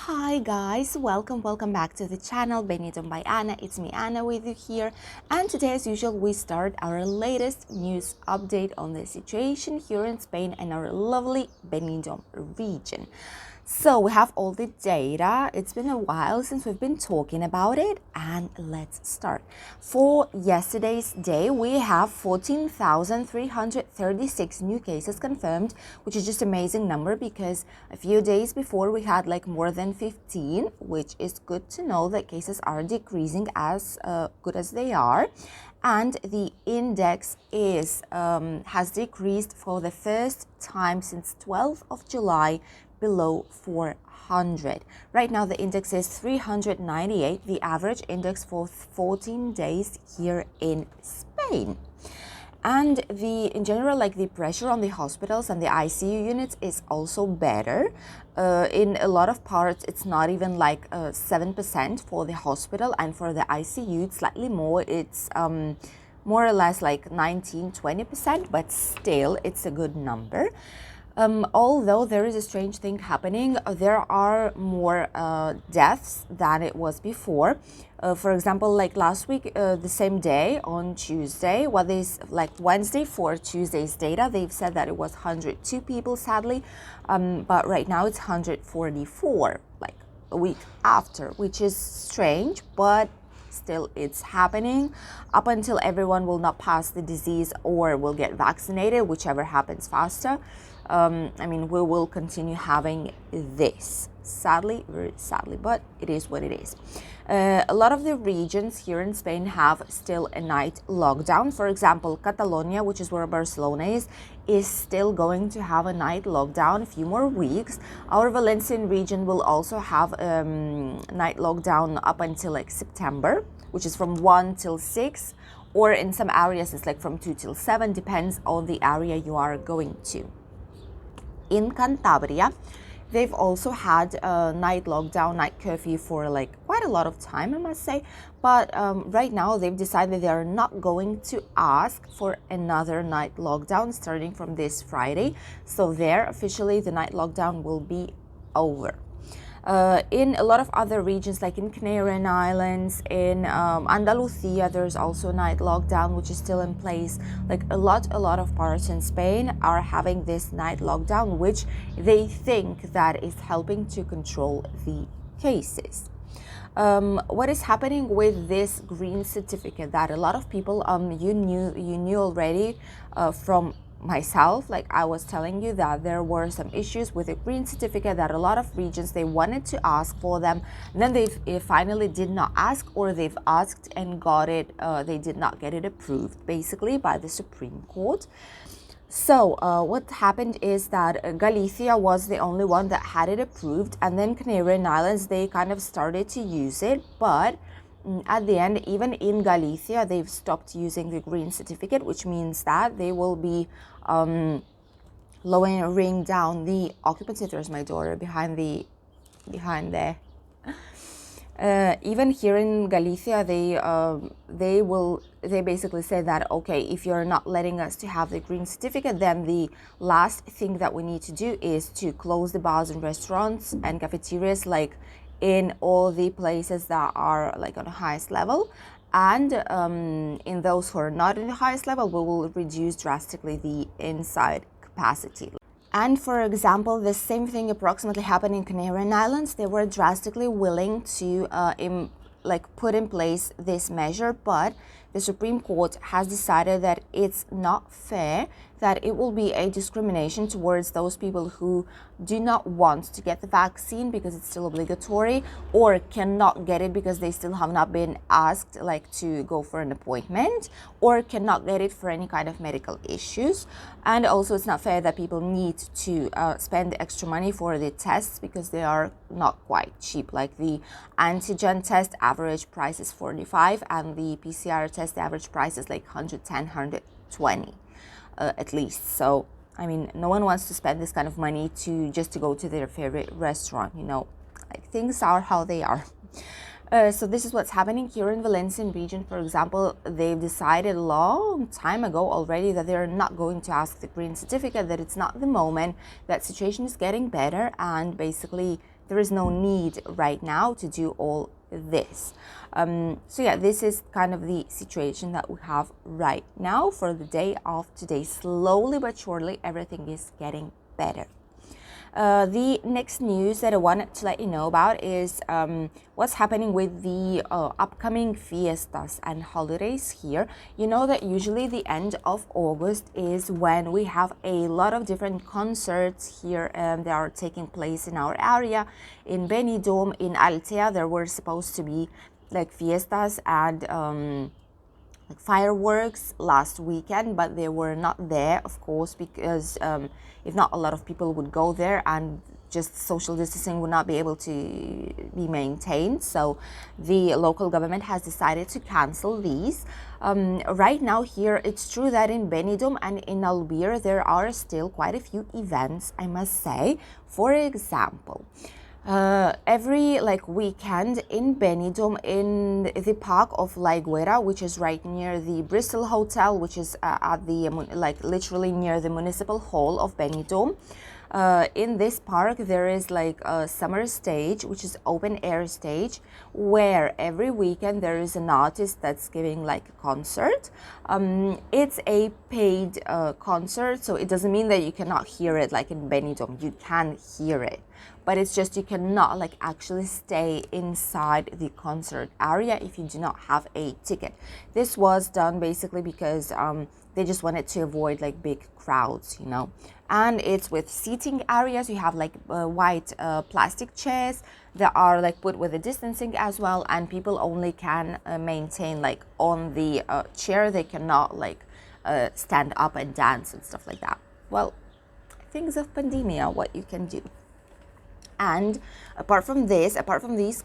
Hi guys, welcome back to the channel Benidorm by Anna. It's me Anna with you here, and today as usual we start our latest news update on the situation here in Spain and our lovely Benidorm region. So we have all the data. It's been a while since we've been talking about it, and let's start. For yesterday's day, we have 14,336 new cases confirmed, which is just an amazing number because a few days before we had like more than 15, which is good to know that cases are decreasing as good as they are. And the index has decreased for the first time since 12th of July below 400. Right now the index is 398, the average index for 14 days here in Spain. And in general, like the pressure on the hospitals and the ICU units is also better. In a lot of parts, it's not even like 7% for the hospital, and for the ICU, it's slightly more. It's more or less like 19-20%, but still, it's a good number. Although there is a strange thing happening, there are more deaths than it was before. For example, like last week, the same day on Tuesday, like Wednesday for Tuesday's data, they've said that it was 102 people, sadly, but right now it's 144, like a week after, which is strange, but still it's happening up until everyone will not pass the disease or will get vaccinated, whichever happens faster. We will continue having this, sadly, very sadly, but it is what it is. A lot of the regions here in Spain have still a night lockdown. For example, Catalonia, which is where Barcelona is still going to have a night lockdown a few more weeks. Our Valencian region will also have night lockdown up until like September, which is from 1 till 6, or in some areas it's like from 2 till 7, depends on the area you are going to. In Cantabria, they've also had a night lockdown, night curfew for like quite a lot of time, I must say. But right now they've decided they are not going to ask for another night lockdown starting from this Friday. So there, officially, the night lockdown will be over. In a lot of other regions, like in Canarian Islands, in Andalusia, there's also night lockdown, which is still in place. Like a lot of parts in Spain are having this night lockdown, which they think that is helping to control the cases. What is happening with this green certificate that a lot of people you knew already from myself, like I was telling you that there were some issues with the green certificate, that a lot of regions they wanted to ask for them, and then they finally did not ask, or they've asked and got it, they did not get it approved basically by the Supreme Court. So what happened is that Galicia was the only one that had it approved, and then Canarian Islands, they kind of started to use it, but at the end, even in Galicia, they've stopped using the green certificate, which means that they will be lowering down the occupancy. There's my daughter behind there. Even here in Galicia, they basically say that, okay, if you're not letting us to have the green certificate, then the last thing that we need to do is to close the bars and restaurants and cafeterias, like in all the places that are like on the highest level, and in those who are not in the highest level, we will reduce drastically the inside capacity. And for example, the same thing approximately happened in Canarian Islands. They were drastically willing to put in place this measure, but the Supreme Court has decided that it's not fair, that it will be a discrimination towards those people who do not want to get the vaccine because it's still obligatory, or cannot get it because they still have not been asked like to go for an appointment, or cannot get it for any kind of medical issues. And also it's not fair that people need to spend extra money for the tests because they are not quite cheap. Like the antigen test average price is 45, and the PCR test the average price is like 110, 120 at least. So I mean, no one wants to spend this kind of money just to go to their favorite restaurant, like things are how they are. So this is what's happening here in Valencian region. For example, they've decided a long time ago already that they're not going to ask the green certificate, that it's not the moment, that situation is getting better, and basically there is no need right now to do all this. So yeah, this is kind of the situation that we have right now for the day of today. Slowly but surely, everything is getting better. The next news that I wanted to let you know about is what's happening with the upcoming fiestas and holidays here. You know that usually the end of August is when we have a lot of different concerts here that are taking place in our area. In Benidorm, in Altea, there were supposed to be like fiestas and like fireworks last weekend, but they were not there, of course, because if not, a lot of people would go there and just social distancing would not be able to be maintained. So the local government has decided to cancel these. Right now here, it's true that in Benidorm and in Albir, there are still quite a few events, I must say. For example, every like weekend in Benidorm, in the park of La Higuera, which is right near the Bristol Hotel, which is at the like literally near the municipal hall of Benidorm. In this park there is like a summer stage, which is open air stage, where every weekend there is an artist that's giving like a concert. It's a paid concert, so it doesn't mean that you cannot hear it like in Benidorm. You can hear it, but it's just you cannot like actually stay inside the concert area if you do not have a ticket. This was done basically because they just wanted to avoid like big crowds, you know. And it's with seating areas. You have like white plastic chairs that are like put with the distancing as well, and people only can maintain like on the chair. They cannot like stand up and dance and stuff like that. Well, things of pandemia, what you can do. And apart from these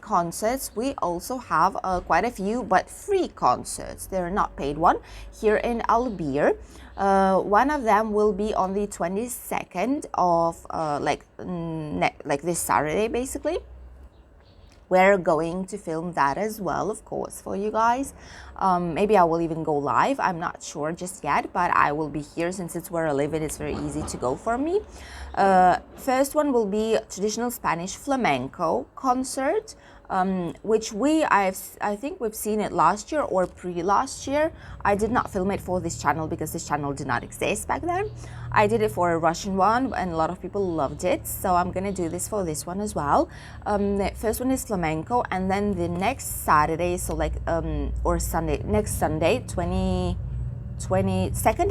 concerts, we also have quite a few but free concerts. They're not paid one here in Albir. One of them will be on the 22nd of like this Saturday basically. We're going to film that as well, of course, for you guys. Maybe I will even go live. I'm not sure just yet, but I will be here since it's where I live and it's very easy to go for me. First one will be traditional Spanish flamenco concert, which I think we've seen it last year or pre-last year. I did not film it for this channel because this channel did not exist back then. I did it for a Russian one and a lot of people loved it, so I'm gonna do this for this one as well. The first one is flamenco, and then the next Saturday, so like or Sunday, next Sunday, 22nd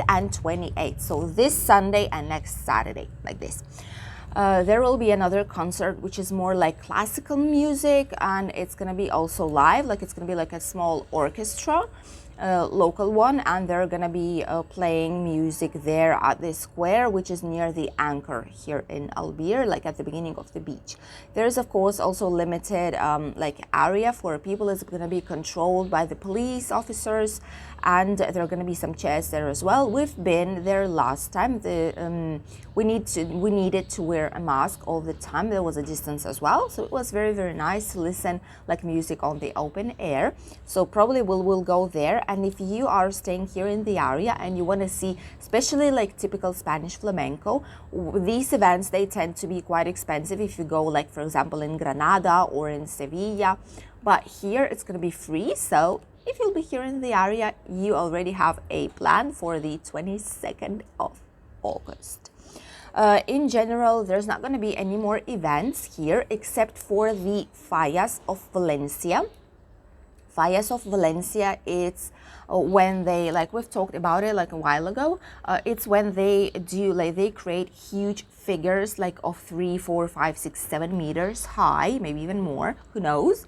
and 28th. So this Sunday and next Saturday, like this. There will be another concert which is more like classical music, and it's gonna be also live. Like it's gonna be like a small orchestra, local one, and they're gonna be playing music there at the square, which is near the Anchor here in Albir, like at the beginning of the beach. There's of course also limited like area for people. It's gonna be controlled by the police officers, and there are going to be some chairs there as well. We've been there last time. We needed to wear a mask all the time. There was a distance as well, so it was very, very nice to listen like music on the open air. So probably we'll go there. And if you are staying here in the area and you want to see especially like typical Spanish flamenco, these events, they tend to be quite expensive if you go like, for example, in Granada or in Sevilla. But here it's going to be free, so if you'll be here in the area, you already have a plan for the 22nd of August. In general, there's not going to be any more events here except for the Fallas of Valencia. Fallas of Valencia, it's when they, like we've talked about it like a while ago, it's when they do, like they create huge figures like of 3, 4, 5, 6, 7 meters high, maybe even more, who knows.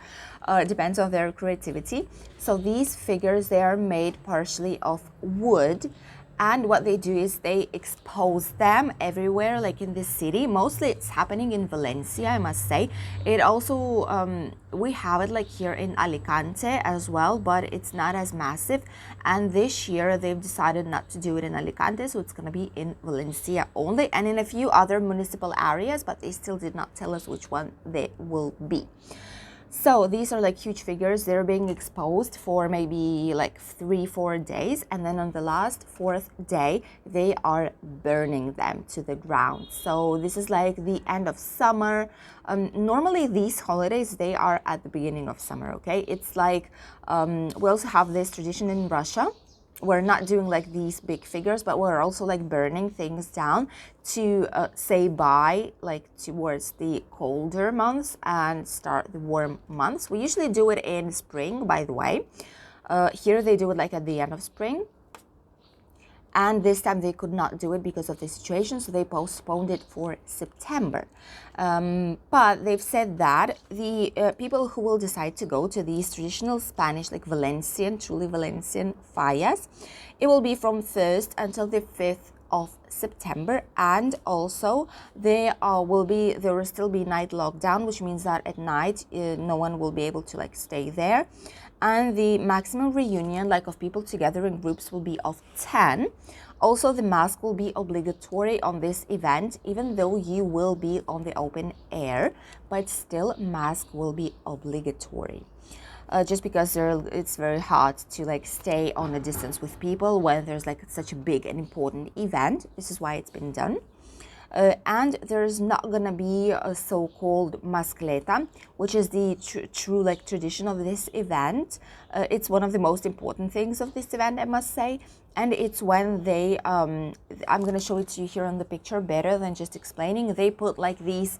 Depends on their creativity. So these figures, they are made partially of wood, and what they do is they expose them everywhere, like in the city. Mostly it's happening in Valencia, I must say. It also, we have it like here in Alicante as well, but it's not as massive. And this year they've decided not to do it in Alicante, so it's going to be in Valencia only, and in a few other municipal areas, but they still did not tell us which one they will be. So these are like huge figures. They're being exposed for maybe like 3-4 days, and then on the last fourth day they are burning them to the ground. So this is like the end of summer. Normally these holidays, they are at the beginning of summer. Okay, it's like we also have this tradition in Russia. We're not doing like these big figures, but we're also like burning things down to say bye, like towards the colder months and start the warm months. We usually do it in spring, by the way. Here they do it like at the end of spring. And this time they could not do it because of the situation, so they postponed it for September. But they've said that the people who will decide to go to these traditional Spanish, like Valencian, truly Valencian fallas, it will be from 1st until the 5th of September, and also there will still be night lockdown, which means that at night no one will be able to like stay there, and the maximum reunion like of people together in groups will be of 10. Also, the mask will be obligatory on this event, even though you will be on the open air, but still mask will be obligatory. Just because it's very hard to like stay on a distance with people when there's like such a big and important event. This is why it's been done. And there's not gonna be a so-called mascleta, which is the true like tradition of this event. It's one of the most important things of this event, I must say. And it's when they, I'm gonna show it to you here on the picture better than just explaining. They put like these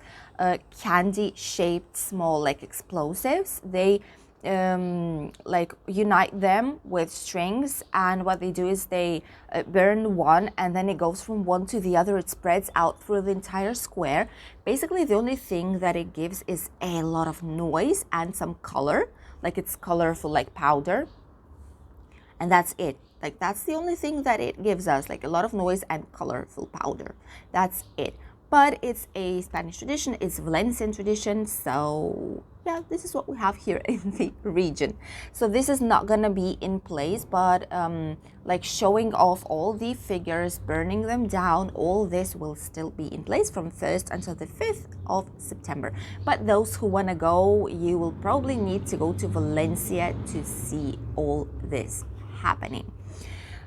candy-shaped small like explosives. They like unite them with strings, and what they do is they burn one, and then it goes from one to the other. It spreads out through the entire square. Basically the only thing that it gives is a lot of noise and some color, like it's colorful like powder, and that's it. Like that's the only thing that it gives us, like a lot of noise and colorful powder. That's it. But it's a Spanish tradition, it's a Valencian tradition, so yeah, this is what we have here in the region. So this is not gonna be in place, but like showing off all the figures, burning them down, all this will still be in place from 1st until the 5th of September. But those who wanna go, you will probably need to go to Valencia to see all this happening.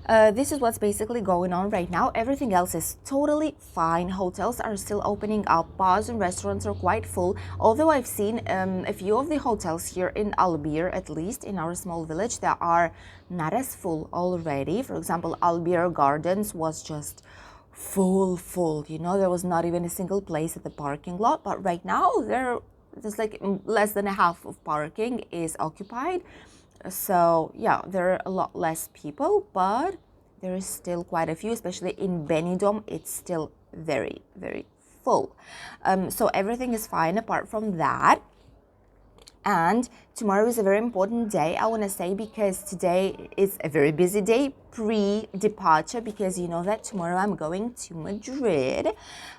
This is what's basically going on right now. Everything else is totally fine. Hotels are still opening up. Bars and restaurants are quite full. Although I've seen a few of the hotels here in Albir, at least in our small village, that are not as full already. For example, Albir Gardens was just full. You know, there was not even a single place at the parking lot. But right now, there's like less than a half of parking is occupied. So yeah, there are a lot less people, but there is still quite a few, especially in Benidorm. It's still very full. So everything is fine apart from that. And tomorrow is a very important day, I want to say, because today is a very busy day pre-departure, because you know that tomorrow I'm going to Madrid.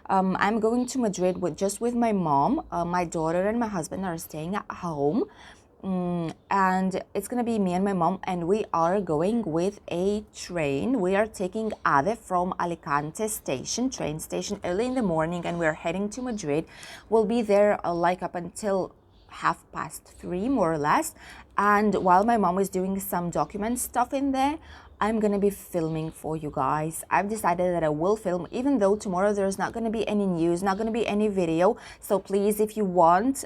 I'm going to Madrid with my mom. My daughter and my husband are staying at home. And it's gonna be me and my mom, and we are going with a train. We are taking AVE from Alicante train station early in the morning, and we're heading to Madrid. We'll be there like up until 3:30 more or less, and while my mom is doing some document stuff in there, I'm gonna be filming for you guys. I've decided that I will film, even though tomorrow there's not gonna be any news, not gonna be any video. So please, if you want,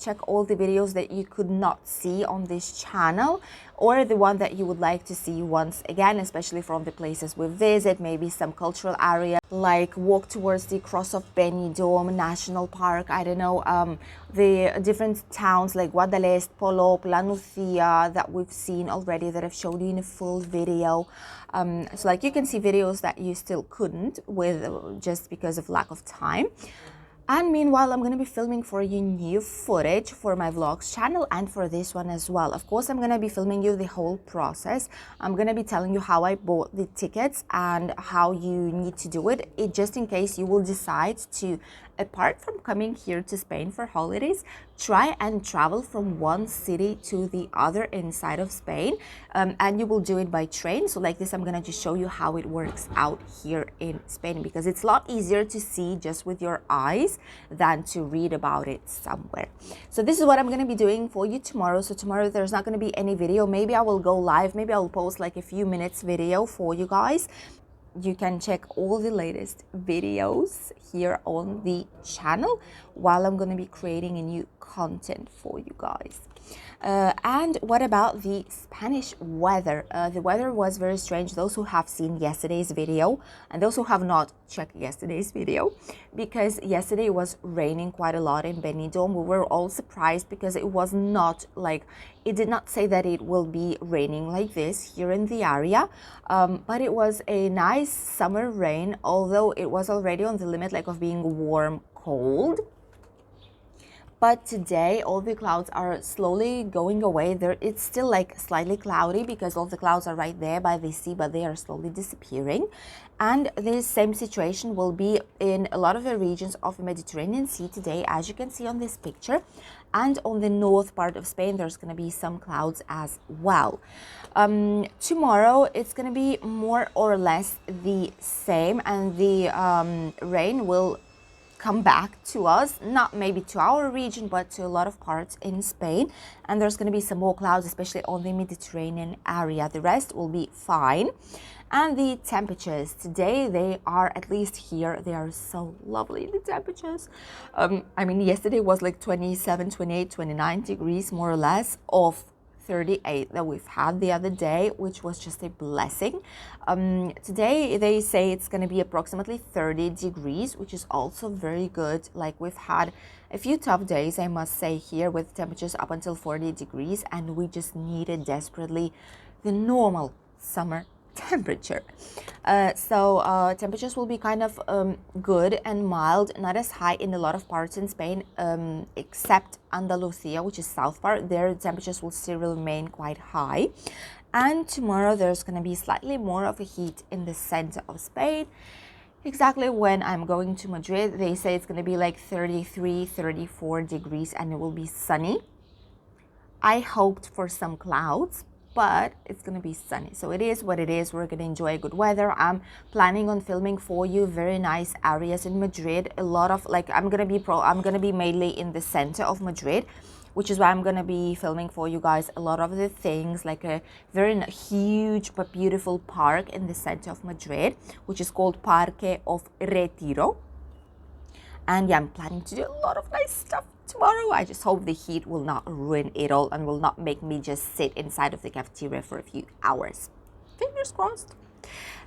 check all the videos that you could not see on this channel, or the one that you would like to see once again, especially from the places we visit, maybe some cultural area, like walk towards the cross of Benidorm National Park, I don't know, the different towns like Guadalest, Polop, La Nucia that we've seen already, that I've showed you in a full video. So like you can see videos that you still couldn't with just because of lack of time. And meanwhile, I'm going to be filming for you new footage for my vlogs channel and for this one as well. Of course, I'm going to be filming you the whole process. I'm going to be telling you how I bought the tickets and how you need to do it, just in case you will decide to apart from coming here to Spain for holidays, try and travel from one city to the other inside of Spain, and you will do it by train. So like this, I'm gonna just show you how it works out here in Spain, because it's a lot easier to see just with your eyes than to read about it somewhere. So this is what I'm gonna be doing for you tomorrow. So tomorrow there's not gonna be any video. Maybe I will go live, maybe I'll post like a few minutes video for you guys. You can check all the latest videos here on the channel while I'm going to be creating a new content for you guys. And what about the Spanish weather? The weather was very strange. Those who have seen yesterday's video and those who have not, check yesterday's video, because yesterday it was raining quite a lot in Benidorm. We were all surprised because it was not like, it did not say that it will be raining like this here in the area, but it was a nice summer rain, although it was already on the limit like of being warm, cold. But today all the clouds are slowly going away. It's still like slightly cloudy because all the clouds are right there by the sea, but they are slowly disappearing. And this same situation will be in a lot of the regions of the Mediterranean Sea today, as you can see on this picture. And on the north part of Spain, there's going to be some clouds as well. Tomorrow, it's going to be more or less the same, and the rain will come back to us, not maybe to our region, but to a lot of parts in Spain. And there's going to be some more clouds, especially on the Mediterranean area. The rest will be fine. And the temperatures today, they are, at least here, they are so lovely, the temperatures. I mean, yesterday was like 27, 28, 29 degrees, more or less, of 38 that we've had the other day, which was just a blessing. Today they say it's going to be approximately 30 degrees, which is also very good. Like, we've had a few tough days, I must say, here with temperatures up until 40 degrees, and we just needed desperately the normal summer temperature. So temperatures will be kind of good and mild, not as high in a lot of parts in Spain, except Andalusia, which is south part. There temperatures will still remain quite high. And tomorrow there's going to be slightly more of a heat in the center of Spain. Exactly when I'm going to Madrid, they say it's going to be like 33, 34 degrees, and it will be sunny. I hoped for some clouds, but it's going to be sunny. So it is what it is. We're going to enjoy good weather. I'm planning on filming for you very nice areas in Madrid. A lot of, like, I'm going to be mainly in the center of Madrid, which is why I'm going to be filming for you guys a lot of the things, like a very huge but beautiful park in the center of Madrid, which is called Parque of Retiro. And yeah, I'm planning to do a lot of nice stuff tomorrow. I just hope the heat will not ruin it all and will not make me just sit inside of the cafeteria for a few hours. Fingers crossed.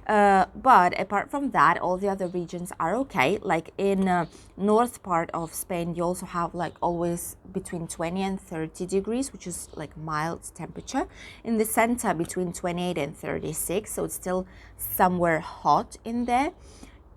But apart from that, all the other regions are okay. Like in north part of Spain, you also have like always between 20 and 30 degrees, which is like mild temperature. In the center, between 28 and 36, so it's still somewhere hot in there.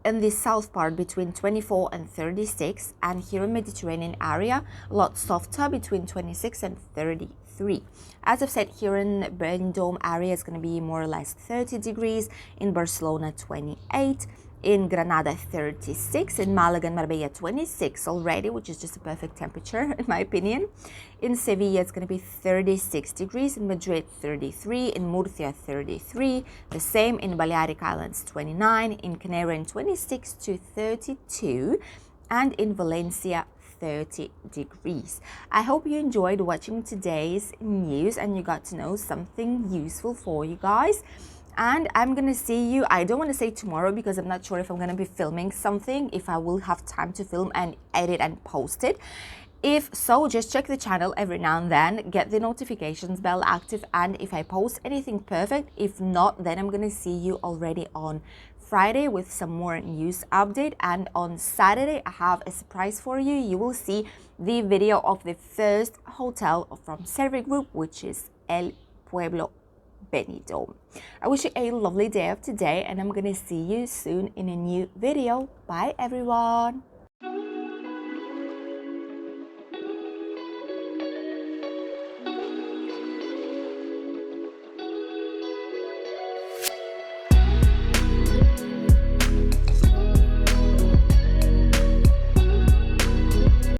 In the south part, between 24 and 36, and here in Mediterranean area, a lot softer, between 26 and 33. As I've said, here in Benidorm area is going to be more or less 30 degrees, in Barcelona 28, in Granada 36, in Malaga and Marbella 26 already, which is just a perfect temperature in my opinion. In Sevilla it's going to be 36 degrees, in Madrid 33, in Murcia 33, the same in Balearic Islands 29, in Canary 26 to 32, and in Valencia 30 degrees. I hope you enjoyed watching today's news and you got to know something useful for you guys. And I'm gonna see you, I don't want to say tomorrow because I'm not sure if I'm gonna be filming something, if I will have time to film and edit and post it. If so, just check the channel every now and then, get the notifications bell active, and if I post anything, perfect. If not, then I'm gonna see you already on Friday with some more news update, and on Saturday I have a surprise for you. You will see the video of the first hotel from Survey Group, which is El Pueblo Benidorm. I wish you a lovely day of today, and I'm gonna see you soon in a new video. Bye everyone.